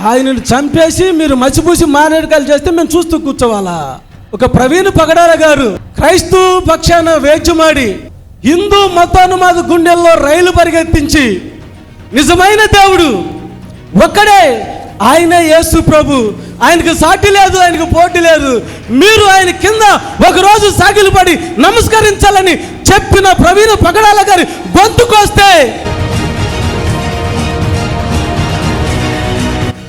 ఆయనను చంపేసి మీరు మసిపూసి మారేడుకాయలు చేస్తే మేము చూస్తూ కూర్చోవాలా? ఒక ప్రవీణ్ పగడాల గారు క్రైస్తవ పక్షాన వేచుమాడి హిందూ మతానుమాద గుండెల్లో రైలు పరిగెత్తించి నిజమైన దేవుడు ఒక్కడే, ఆయనే యేసు ప్రభు. ఆయనకు సాటి లేదు, ఆయనకు పోటీ లేదు. మీరు ఆయన కింద ఒకరోజు సాగిలు పడి నమస్కరించాలని చెప్పిన ప్రవీణ్ పగడాల గారి గొంతుకొస్తే,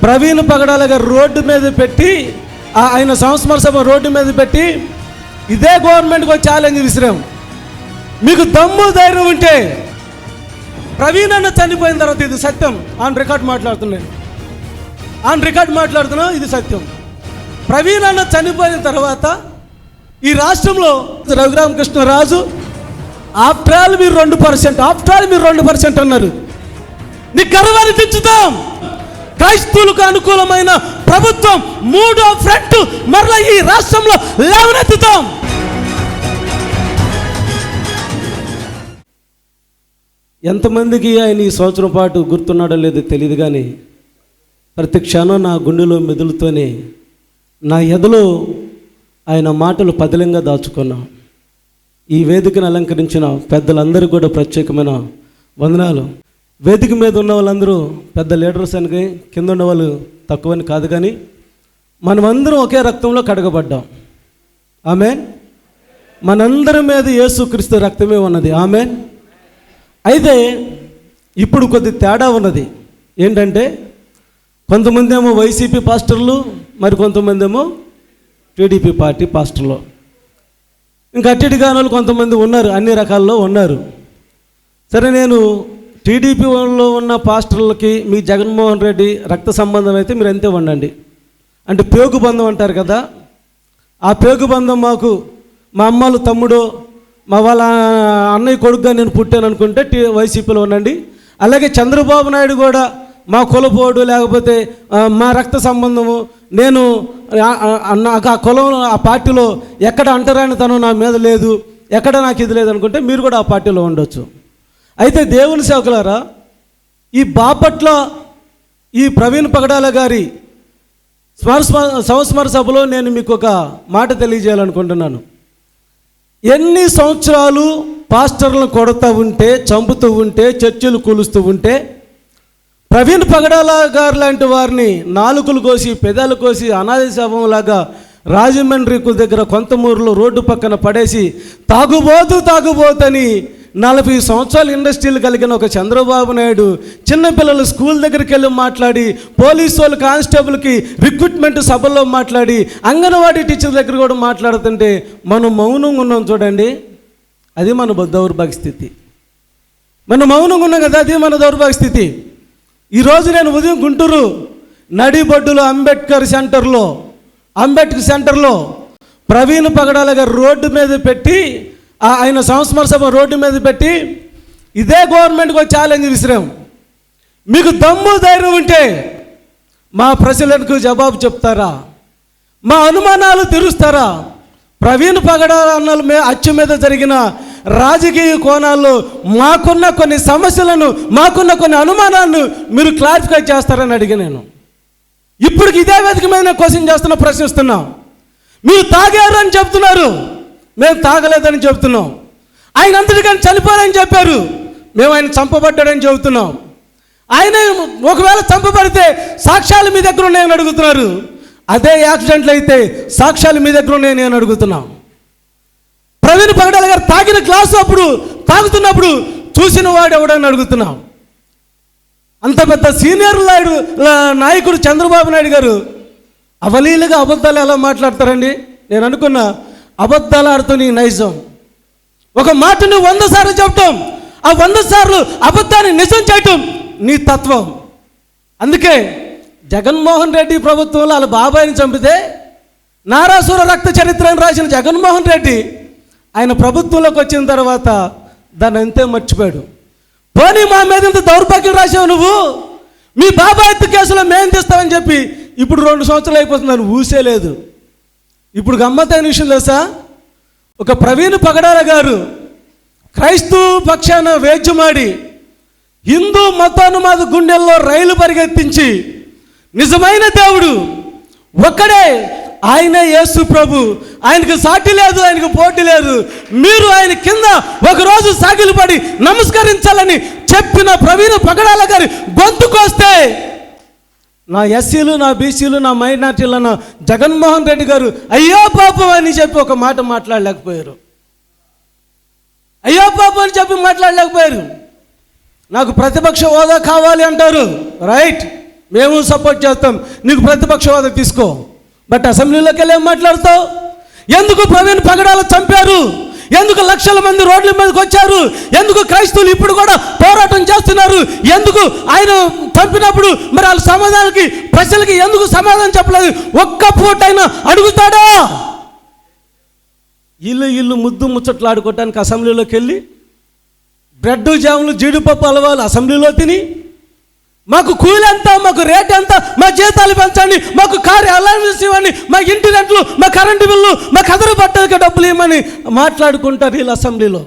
ప్రవీణ్ పగడాల గారు రోడ్డు మీద పెట్టి, ఆయన సంస్మరణ సభ రోడ్డు మీద పెట్టి ఇదే గవర్నమెంట్కి ఒక ఛాలెంజ్ విసిరాం. మీకు దమ్ము ధైర్యం ఉంటే, ప్రవీణ్ అన్న చనిపోయిన తర్వాత, ఇది సత్యం, ఆన్ రికార్డ్ మాట్లాడుతున్నాను, ఇది సత్యం. ప్రవీణ్ అన్న చనిపోయిన తర్వాత ఈ రాష్ట్రంలో రఘురామకృష్ణరాజు ఆఫ్టర్ ఆల్ మీరు 2% అన్నారు. నీ గర్వాన్ని తెచ్చుతాం. క్రైస్తవులకు అనుకూలమైన ప్రభుత్వం 3వ ఫ్రంట్ మరలా ఈ రాష్ట్రంలో లేవనెత్తుతాం. ఎంతమందికి ఆయన ఈ సంవత్సరం పాటు గుర్తున్నాడో లేదో తెలియదు, కానీ ప్రతి క్షణం నా గుండెలో మెదులుతోనే, నా ఎదలో ఆయన మాటలు పదిలంగా దాచుకున్నాం. ఈ వేదికను అలంకరించిన పెద్దలందరికీ కూడా ప్రత్యేకమైన వందనాలు. వేదిక మీద ఉన్న వాళ్ళందరూ పెద్ద లీడర్స్ అని, కింద ఉన్న వాళ్ళు తక్కువని కాదు, కానీ మనమందరం ఒకే రక్తంలో కడగబడ్డాం. ఆమేన్. మనందరి మీద యేసుక్రీస్తు రక్తమే ఉన్నది. ఆమేన్. అయితే ఇప్పుడు కొద్ది తేడా ఉన్నది. ఏంటంటే, కొంతమంది ఏమో వైసీపీ పాస్టర్లు, మరి కొంతమంది ఏమో టీడీపీ పార్టీ పాస్టర్లు, ఇంకా అట్టిగానోళ్ళు కొంతమంది ఉన్నారు, అన్ని రకాల్లో ఉన్నారు. సరే, నేను టీడీపీలో ఉన్న పాస్టర్లకి మీ జగన్మోహన్ రెడ్డి రక్త సంబంధం అయితే మీరు అంతే ఉండండి. అంటే పేగు బంధం అంటారు కదా, ఆ పేగు బంధం మాకు మా అమ్మలు తమ్ముడు, మా వాళ్ళ అన్నయ్య కొడుకుగా నేను పుట్టాను అనుకుంటే వైసీపీలో ఉండండి. అలాగే చంద్రబాబు నాయుడు కూడా మా కులపోడు, లేకపోతే మా రక్త సంబంధము, నేను నాకు ఆ కులం, ఆ పార్టీలో ఎక్కడ అంటరానితనం నా మీద లేదు, ఎక్కడ నాకు ఇది లేదు అనుకుంటే మీరు కూడా ఆ పార్టీలో ఉండొచ్చు. అయితే దేవుని సేవకులారా, ఈ బాపట్ల ఈ ప్రవీణ్ పగడాల గారి సంస్మరణ సభలో నేను మీకు ఒక మాట తెలియజేయాలనుకుంటున్నాను. ఎన్ని సంవత్సరాలు పాస్టర్లను కొడుతూ ఉంటే, చంపుతూ ఉంటే, చర్చలు కూలుస్తూ ఉంటే, ప్రవీణ్ పగడాల గారు లాంటి వారిని నాలుకలు కోసి, పెదాలు కోసి, అనాథ శవంలాగా రాజమండ్రి దగ్గర కొంతమూరులో రోడ్డు పక్కన పడేసి తాగుబోతని 40 సంవత్సరాలు ఇండస్ట్రీలు కలిగిన ఒక చంద్రబాబు నాయుడు చిన్నపిల్లలు స్కూల్ దగ్గరికి వెళ్ళి మాట్లాడి, పోలీసు వాళ్ళు కానిస్టేబుల్కి రిక్రూట్మెంట్ సభల్లో మాట్లాడి, అంగన్వాడీ టీచర్ దగ్గర కూడా మాట్లాడుతుంటే మనం మౌనంగా ఉన్నాం చూడండి. అది మన దౌర్భాగ్య స్థితి. మనం మౌనంగా ఉన్నాం కదా, అది మన దౌర్భాగ్య స్థితి. ఈరోజు నేను ఉదయం గుంటూరు నడిబొడ్డులో అంబేద్కర్ సెంటర్లో ప్రవీణ్ పగడాల గారు రోడ్డు మీద పెట్టి, ఆయన సంస్మరణ సభ రోడ్డు మీద పెట్టి ఇదే గవర్నమెంట్కి ఒక ఛాలెంజ్ విసిరాం. మీకు దమ్ము ధైర్యం ఉంటే మా ప్రశ్నలకు జవాబు చెప్తారా? మా అనుమానాలు తీరుస్తారా? ప్రవీణ్ పగడాల అన్నల అచ్చు మీద జరిగిన రాజకీయ కోణాల్లో మాకున్న కొన్ని సమస్యలను, మాకున్న కొన్ని అనుమానాలను మీరు క్లారిఫై చేస్తారని అడిగి నేను ఇప్పుడు ఇదే వేదిక మీద క్వశ్చన్ చేస్తున్నా, ప్రశ్నిస్తున్నాం. మీరు తాగారు అని చెప్తున్నారు, మేము తాగలేదని చెబుతున్నాం. ఆయన అంతటికని చనిపోయారని చెప్పారు, మేము ఆయన చంపబడ్డాడని చెబుతున్నాం. ఆయన ఒకవేళ చంపబడితే సాక్ష్యాలు మీ దగ్గర ఉన్నాయని అడుగుతున్నారు. అదే యాక్సిడెంట్లు అయితే సాక్ష్యాలు మీ దగ్గర ఉన్నాయని నేను అడుగుతున్నాం. ప్రవీణ్ పగడాల గారు తాగిన గ్లాసు అప్పుడు తాగుతున్నప్పుడు చూసిన వాడు ఎవడని అడుగుతున్నాం. అంత పెద్ద సీనియర్ నాయకుడు చంద్రబాబు నాయుడు గారు అవలీలుగా అబద్ధాలు ఎలా మాట్లాడతారండి? నేను అనుకున్నా, అబద్ధాలు ఆడుతూ నీ నైజం. ఒక మాటను 100 సార్లు చెప్పటం, ఆ 100 సార్లు అబద్ధాన్ని నిజం చేయటం నీ తత్వం. అందుకే జగన్మోహన్ రెడ్డి ప్రభుత్వంలో వాళ్ళ బాబాయిని చంపితే నారాసుర రక్త చరిత్రను రాసిన జగన్మోహన్ రెడ్డి ఆయన ప్రభుత్వంలోకి వచ్చిన తర్వాత దాన్ని అంతే మర్చిపోయాడు. పోనీ మా మీద ఇంత దౌర్భాగ్యం రాసావు నువ్వు, మీ బాబాయ్ ఎత్తు కేసులో మేము తీస్తామని చెప్పి ఇప్పుడు 2 సంవత్సరాలు అయిపోతుందని ఊసేలేదు. ఇప్పుడు గమ్మత్తైన విషయం తెలుసా, ఒక ప్రవీణ్ పగడాల గారు క్రైస్తవ పక్షాన వేచుమాడి హిందూ మతానుమాద గుండెల్లో రైలు పరిగెత్తించి నిజమైన దేవుడు ఒక్కడే, ఆయనే యేసు ప్రభు. ఆయనకు సాటి లేదు, ఆయనకు పోటీ లేదు. మీరు ఆయన కింద ఒకరోజు సాగిలు పడి నమస్కరించాలని చెప్పిన ప్రవీణ్ పగడాల గారి గొంతుకొస్తే నా ఎస్సీలు, నా బీసీలు, నా మైనార్టీలు అన్న జగన్మోహన్ రెడ్డి గారు అయ్యో పాపం అని చెప్పి ఒక మాట మాట్లాడలేకపోయారు. అయ్యో పాపం అని చెప్పి మాట్లాడలేకపోయారు. నాకు ప్రతిపక్ష హోదా కావాలి అంటారు, రైట్, మేము సపోర్ట్ చేస్తాం, నీకు ప్రతిపక్ష హోదా తీసుకో. బట్ అసెంబ్లీలోకి వెళ్ళి ఏం మాట్లాడతావు? ఎందుకు ప్రవీణ్ పగడాలు చంపారు? ఎందుకు లక్షల మంది రోడ్ల మీదకి వచ్చారు? ఎందుకు క్రైస్తవులు ఇప్పుడు కూడా పోరాటం చేస్తున్నారు? ఎందుకు ఆయన చంపినప్పుడు మరి వాళ్ళ సమాధానానికి ప్రజలకి ఎందుకు సమాధానం చెప్పలేదు? ఒక్క పూటైనా అడుగుతాడా? ఇల్లు ముద్దు ముచ్చట్లు ఆడుకోవటానికి అసెంబ్లీలోకి వెళ్ళి బ్రెడ్ జాములు జీడిపప్పు అలవాలు అసెంబ్లీలో తిని మాకు కూలి ఎంత, మాకు రేట్ ఎంత, మా జీతాలు పెంచండి, మాకు కారు అలవెన్స్ ఇవ్వండి, మా ఇంటి రెంట్లు, మా కరెంటు బిల్లు, మా కదరు బట్టలకి డబ్బులు ఇవ్వమని మాట్లాడుకుంటారు వీళ్ళు అసెంబ్లీలో.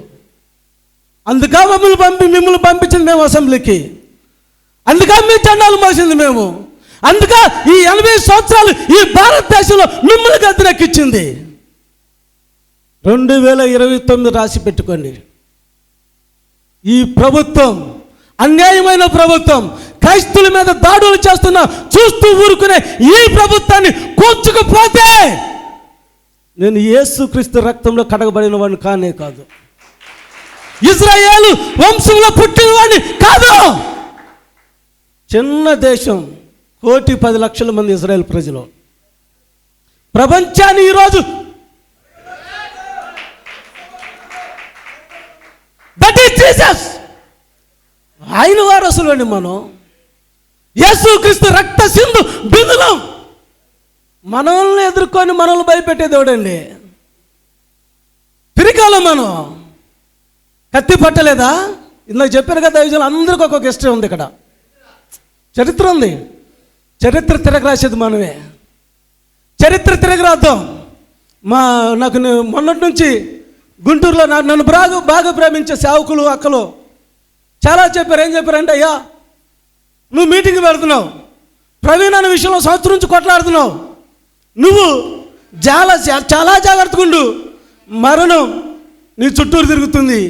అందుక మిమ్మల్ని పంపించింది మేము అసెంబ్లీకి, అందుక మీ జెండాలు మోసింది మేము, అందుక ఈ 80 సంవత్సరాలు ఈ భారతదేశంలో మిమ్మల్ని గద్దెనెక్కించింది. 2029 రాసి పెట్టుకోండి. ఈ ప్రభుత్వం అన్యాయమైన ప్రభుత్వం, క్రైస్తువుల మీద దాడులు చేస్తున్నా చూస్తూ ఊరుకునే ఈ ప్రభుత్వాన్ని కూర్చుకుపోతే నేను యేసుక్రీస్తు రక్తంలో కడగబడిన వాడిని కానే కాదు, ఇజ్రాయేలు వంశంలో పుట్టిన వాడిని కాదు. చిన్న దేశం, 1,10,00,000 మంది ఇజ్రాయేల్ ప్రజలు, ప్రపంచాన్ని ఈరోజు దట్ ఈస్ జీసస్, ఆయన వారసులు అండి మనం. యేసుక్రీస్తు రక్త సింధు బిందులం. మనల్ని ఎదుర్కొని మనల్ని భయపెట్టే దేవుడండి. పిరికాలం మనం కత్తి పట్టలేదా? ఇందాక చెప్పారు కదా, దైవజనులు అందరికీ ఒక్కొక్క హిస్టరీ ఉంది, ఇక్కడ చరిత్ర ఉంది. చరిత్ర తిరగరాసేది మనమే, చరిత్ర తిరగరాద్దాం. నాకు మొన్నటి నుంచి గుంటూరులో నన్ను బాగా ప్రేమించే సేవకులు అక్కలు చాలా చెప్పారు. ఏం చెప్పారంటే, అయ్యా నువ్వు మీటింగ్ పెడుతున్నావు, ప్రవీణ్ అనే విషయంలో సంవత్సరం నుంచి కొట్లాడుతున్నావు, నువ్వు చాలా జాగ్రత్తగా ఉండు, మరణం నీ చుట్టూరు తిరుగుతుంది,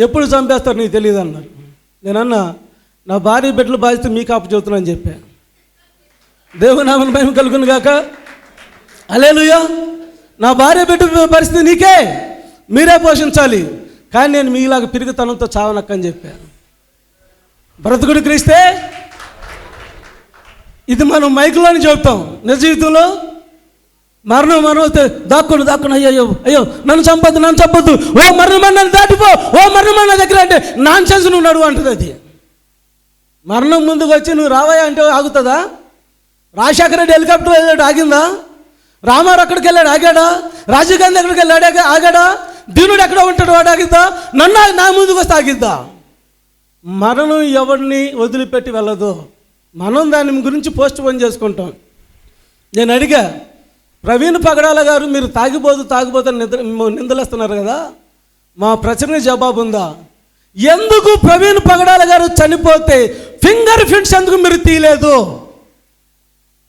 ఎప్పుడు చంపేస్తారు నీకు తెలియదు అన్నారు. నేనన్నా నా భార్య బిడ్డల బాధ్యత మీకు అప్పచెబుతున్నా అని చెప్పా. దేవుని నామమున మహిమ కలుగును గాక. హల్లెలూయా. నా భార్య బిడ్డ పరిస్థితి నీకే, మీరే పోషించాలి, కానీ నేను మీలాగా పిరిగితనంతో చావనక్కని చెప్పాను. బ్రతుకుడు క్రీస్తే. ఇది మనం మైకులోని చెబుతాం, నిజ జీవితంలో మరణం వస్తే దాక్కుని అయ్యో నన్ను చంపొద్దు, ఓ మరణమని నన్ను దాటిపో, ఓ మరణమని నా దగ్గర అంటే నాన్ సెన్స్ నువ్వు నడువు అంటుంది. అది మరణం ముందుకు వచ్చి నువ్వు రావా అంటే ఆగుతుందా? రాజశేఖర రెడ్డి హెలికాప్టర్ వెళ్ళాడు, ఆగిందా? రామారావు అక్కడికి వెళ్ళాడు, ఆగాడా? రాజీవ్ గాంధీ ఎక్కడికి వెళ్ళాడు, ఆగాడా? దీనుడు ఎక్కడ ఉంటాడు, వాడు ఆగిద్దా? నన్ను నా ముందుకు వస్తే ఆగిద్దా? మరణం ఎవరిని వదిలిపెట్టి వెళ్ళదు. మనం దాని గురించి పోస్ట్ పోన్ చేసుకుంటాం. నేను అడిగా, ప్రవీణ్ పగడాల గారు మీరు తాగిపోతని నిందలేస్తున్నారు కదా, మా ప్రశ్నకి జవాబు ఉందా? ఎందుకు ప్రవీణ్ పగడాల గారు చనిపోతే ఫింగర్ ప్రింట్స్ ఎందుకు మీరు తీయలేదు?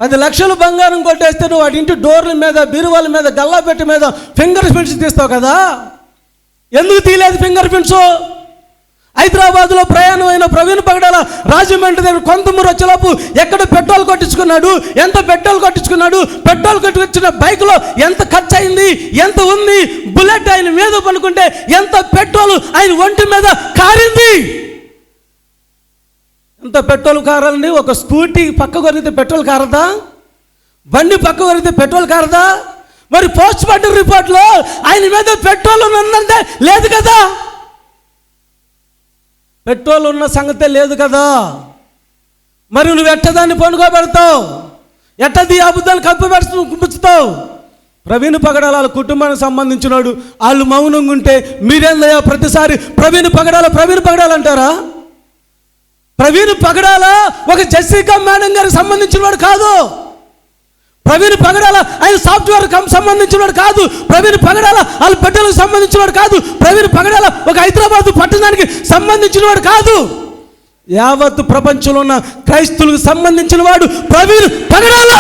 10 లక్షలు బంగారం కొట్టేస్తే నువ్వు వాటి ఇంటి డోర్ల మీద, బీరువాల మీద, గల్లాపెట్టి మీద ఫింగర్ ప్రింట్స్ తీస్తావు కదా, ఎందుకు తీయలేదు ఫింగర్ ప్రింట్స్? హైదరాబాద్లో ప్రయాణం అయిన ప్రవీణ్ పగడాల రాజమండ్రి దగ్గర కొంతమూరు వచ్చేలోపు ఎక్కడ పెట్రోల్ కొట్టించుకున్నాడు, ఎంత పెట్రోల్ కొట్టించుకున్నాడు, పెట్రోల్ కొట్టించిన బైక్లో ఎంత ఖర్చు అయింది, ఎంత ఉంది, బుల్లెట్ ఆయన మీద పనుకుంటే ఎంత పెట్రోల్ ఆయన ఒంటి మీద కారింది, ఎంత పెట్రోల్ కారాలండి? ఒక స్కూటీ పక్క కొరిగితే పెట్రోల్ కారదా? బండి పక్క కొరిగితే పెట్రోల్ కారదా? మరి పోస్ట్ మార్టం రిపోర్ట్లో ఆయన మీద పెట్రోల్ ఉందంటే లేదు కదా, పెట్రోల్ ఉన్న సంగతే లేదు కదా. మరి నువ్వు ఎట్టదాన్ని పనుకోబెడతావు, ఎట్టది అబద్ధాలు కప్పిపుచ్చుతావు? ప్రవీణ్ పగడాల వాళ్ళ కుటుంబానికి సంబంధించినాడు, వాళ్ళు మౌనంగా ఉంటే మీరేందయ్యా ప్రతిసారి ప్రవీణ్ పగడాల అంటారా? ప్రవీణ్ పగడాల ఒక జెసికా మేడం గారికి సంబంధించిన వాడు కాదు. ప్రవీణ్ పగడాల ఆయన సాఫ్ట్వేర్ సంబంధించిన వాడు కాదు. ప్రవీణ్ పగడాల వాళ్ళ బిడ్డలకు సంబంధించిన వాడు కాదు. ప్రవీణ్ పగడాల ఒక హైదరాబాద్ పట్టణానికి సంబంధించిన వాడు కాదు. యావత్తు ప్రపంచంలో ఉన్న క్రైస్తువులకు సంబంధించిన వాడు ప్రవీణ్ పగడాల.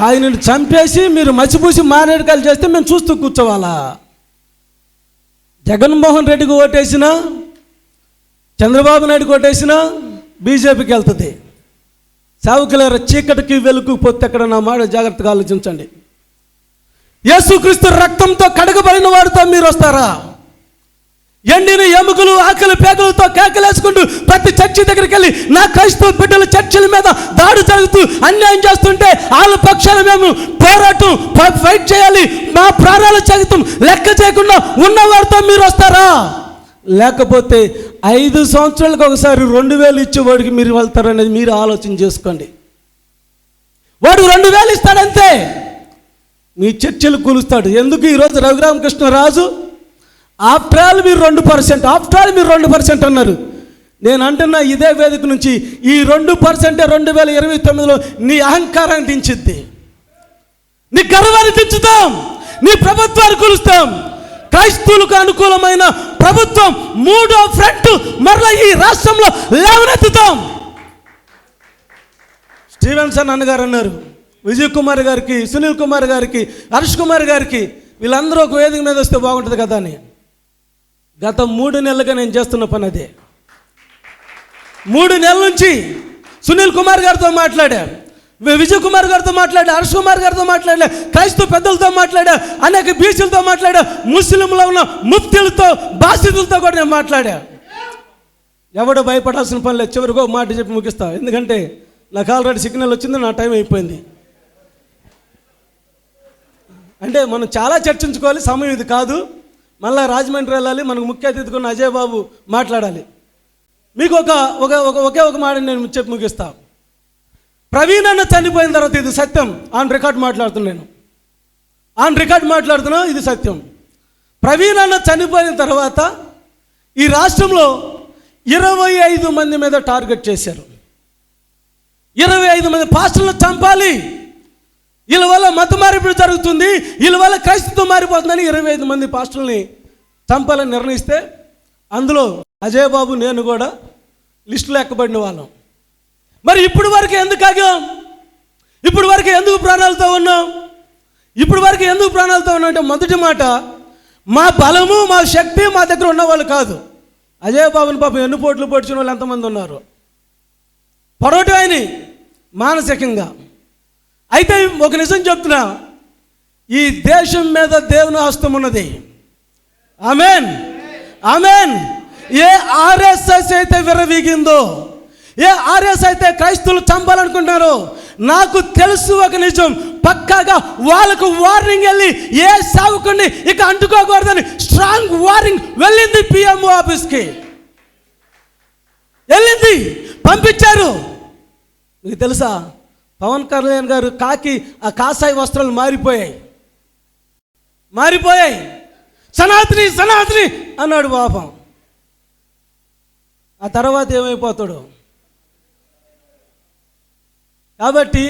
ఆయనను చంపేసి మీరు మసిపూసి మారేడుకాయలు చేస్తే మేము చూస్తూ కూర్చోవాలా? జగన్మోహన్ రెడ్డికి ఓటేసినా, చంద్రబాబు నాయుడుకి ఓటేసినా బీజేపీకి వెళ్తుంది. సేవకులారా, చీకటికి వెలుగు పొత్తు ఎక్కడ నా మాట జాగ్రత్తగా ఆలోచించండి. యేసుక్రీస్తు రక్తంతో కడగబడిన వాడితో మీరు వస్తారా? ఎండిన ఎముకలు ఆకలి పేకలతో కేకలేసుకుంటూ ప్రతి చర్చి దగ్గరికి వెళ్ళి నా క్రైస్తవ బిడ్డల చర్చిల మీద దాడి జరుగుతూ అన్యాయం చేస్తుంటే వాళ్ళ పక్షాన మేము పోరాటం ఫైట్ చేయాలి, మా ప్రాణాల సైతం లెక్క చేయకుండా ఉన్నవారితో మీరు వస్తారా? లేకపోతే 5 సంవత్సరాలకు ఒకసారి 2000 ఇచ్చేవాడికి మీరు వెళ్తారనేది మీరు ఆలోచన చేసుకోండి. వాడు 2000 ఇస్తాడంతే, మీ చర్చలు కూలుస్తాడు. ఎందుకు ఈరోజు రఘురామకృష్ణరాజు ఆఫ్టర్ ఆల్ మీరు 2% అన్నారు. నేను అంటున్నా ఇదే వేదిక నుంచి, ఈ 2% 2029లో నీ అహంకారాన్ని దించిద్ది, నీ గర్వాన్ని దించుతాం, నీ ప్రభుత్వాన్ని కూలుస్తాం. క్రైస్తవులకు అనుకూలమైన ప్రభుత్వం 3వ ఫ్రంట్ మరలా ఈ రాష్ట్రంలో లేవనెత్తుతాం. స్టీవెన్సన్ అన్నగారు అన్నారు, విజయ్ కుమార్ గారికి, సునీల్ కుమార్ గారికి, హర్ష్ కుమార్ గారికి, వీళ్ళందరూ ఒక వేదిక మీద వస్తే బాగుంటుంది కదా అని. గత 3 నెలలుగా నేను చేస్తున్న పని అదే. 3 నెలల నుంచి సునీల్ కుమార్ గారితో మాట్లాడా, విజయ్ కుమార్ గారితో మాట్లాడా, హర్ష్ కుమార్ గారితో మాట్లాడా, క్రైస్తవ పెద్దలతో మాట్లాడా, అనేక బీసీలతో మాట్లాడా, ముస్లింలో ఉన్న ముఫ్తీలతో, బాసితులతో కూడా నేను మాట్లాడా. ఎవడో భయపడాల్సిన పని లేదు. చివరికో మాట చెప్పి ముగిస్తా, ఎందుకంటే నాకు ఆల్రెడీ సిగ్నల్ వచ్చింది, నా టైం అయిపోయింది. అంటే మనం చాలా చర్చించుకోవాలి, సమయం ఇది కాదు. మళ్ళీ రాజమండ్రి వెళ్ళాలి, మనకు ముఖ్య అతిథిగా ఉన్న అజయ్ బాబు మాట్లాడాలి. మీకు ఒకే ఒక మాట నేను చెప్పి ముగిస్తా. ప్రవీణ్ అన్న చనిపోయిన తర్వాత, ఇది సత్యం, ఆన్ రికార్డ్ మాట్లాడుతున్నాను, ఇది సత్యం. ప్రవీణ్ అన్న చనిపోయిన తర్వాత ఈ రాష్ట్రంలో 25 మంది మీద టార్గెట్ చేశారు. 25 మంది పాస్టర్లను చంపాలి, వీళ్ళ వల్ల మత మార్పిడి జరుగుతుంది, వీళ్ళ వల్ల క్రైస్తవం మారిపోతుందని 25 మంది పాస్టర్లని చంపాలని నిర్ణయిస్తే, అందులో అజయ్ బాబు, నేను కూడా లిస్టులో ఎక్కబడిన వాళ్ళం. మరి ఇప్పుడు వరకు ఎందుకు ఆగాం? ఇప్పుడు వరకు ఎందుకు ప్రాణాలతో ఉన్నాం? అంటే మొదటి మాట, మా బలము, మా శక్తి మా దగ్గర ఉన్నవాళ్ళు కాదు. అజయ్ బాబుని పాపం ఎన్ని పోట్లు పొడిచిన వాళ్ళు ఎంతమంది ఉన్నారు, పొరవటమైనవి మానసికంగా. అయితే ఒక నిజం చెప్తున్నా, ఈ దేశం మీద దేవుని హస్తం ఉన్నది. ఆమెన్. ఏ ఆర్ఎస్ఎస్ అయితే విర్రవీగిందో, ఏ ఆర్ఎస్ అయితే క్రైస్తవులు చంపాలనుకుంటున్నారో, నాకు తెలుసు ఒక నిజం, పక్కాగా వాళ్ళకు వార్నింగ్ వెళ్ళి ఏ సేవకుడిని ఇక అంటుకోకూడదని స్ట్రాంగ్ వార్నింగ్ వెళ్ళింది. పిఎంఓ ఆఫీస్కి వెళ్ళింది, పంపించారు. మీకు తెలుసా, పవన్ కళ్యాణ్ గారు ఆ కాషాయ వస్త్రాలు మారిపోయాయి. సనాతని అన్నాడు పాపం. ఆ తర్వాత ఏమైపోతాడు? కాబట్టి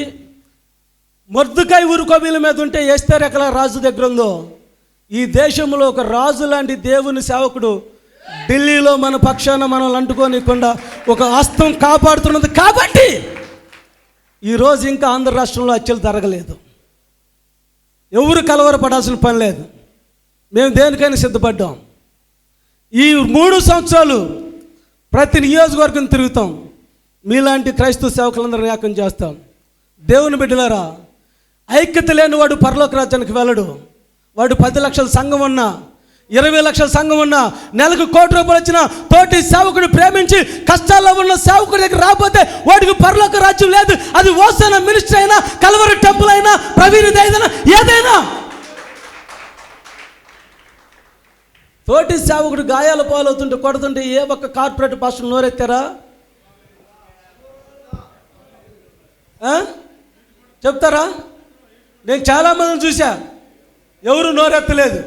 మొర్దుకాయ ఉరుకోబీల మీద ఉంటే ఎస్తేర్ ఎక్కడ రాజు దగ్గర ఉందో, ఈ దేశంలో ఒక రాజు లాంటి దేవుని సేవకుడు ఢిల్లీలో మన పక్షాన మనల్ని అంటుకోనికుండా ఒక హస్తం కాపాడుతున్నది. కాబట్టి ఈరోజు ఇంకా ఆంధ్ర రాష్ట్రంలో హత్యలు జరగలేదు. ఎవరు కలవరపడాల్సిన పని లేదు. మేము దేనికైనా సిద్ధపడ్డాం. ఈ 3 సంవత్సరాలు ప్రతి నియోజకవర్గం తిరుగుతాం. మీలాంటి క్రైస్తవ సేవకులందరూ న్యాయం చేస్తాం. దేవుని బిడ్డలారా, ఐక్యత లేని వాడు పరలోక రాజ్యానికి వెళ్ళడు. వాడు 10 లక్షల సంఘం ఉన్నా, 20 లక్షల సంఘం ఉన్నా, నెలకు 1 కోటి రూపాయలు వచ్చినా, తోటి సేవకుడు ప్రేమించి కష్టాల్లో ఉన్న సేవకుడి దగ్గర రాకపోతే వాడికి పరలోక రాజ్యం లేదు. అది ఓసాన మినిస్టర్ అయినా, కల్వరి టెంపుల్ అయినా, ప్రవీణ్ ఏదైనా. తోటి సేవకుడు గాయాల పాలవుతుంటే, కొడుతుంటే ఏ ఒక్క కార్పొరేట్ పాస్టర్ నోరెత్తారా? చెప్తారా? నేను చాలామందిని చూసా, ఎవరు నోరెత్తలేదు,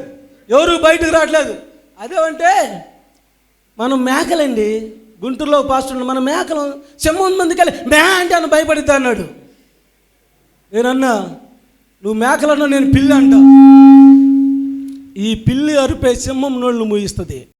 ఎవరు బయటకు రావట్లేదు. అదేమంటే మనం మేకలండి. గుంటూరులో పాస్టర్, మన మేకలు సింహం మందికి వెళ్ళి మే అంటే అని భయపడిద్దా అన్నాడు. నేనన్నా, నువ్వు మేకలన్నా, నేను పిల్లి అంట. ఈ పిల్లి అరుపే సింహం నోళ్ళు మూయిస్తుంది.